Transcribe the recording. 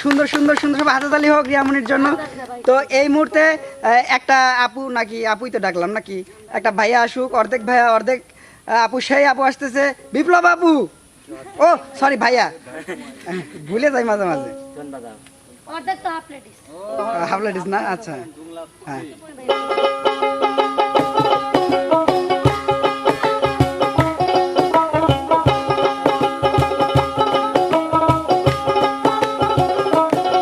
সুন্দর সুন্দর সুন্দর সব হাততালি হোক রিয়ামনির জন্য। তো এই মুহূর্তে একটা আপু নাকি আপুই তো ডাকলাম নাকি একটা ভাইয়া আসুক, অর্ধেক ভাইয়া অর্ধেক আপু, সেই আপু আসতেছে বিপ্লব আপু। ও সরি ভাইয়া, ভুলে যাই মাঝে মাঝে। হাফ লেডিস না, আচ্ছা হ্যাঁ।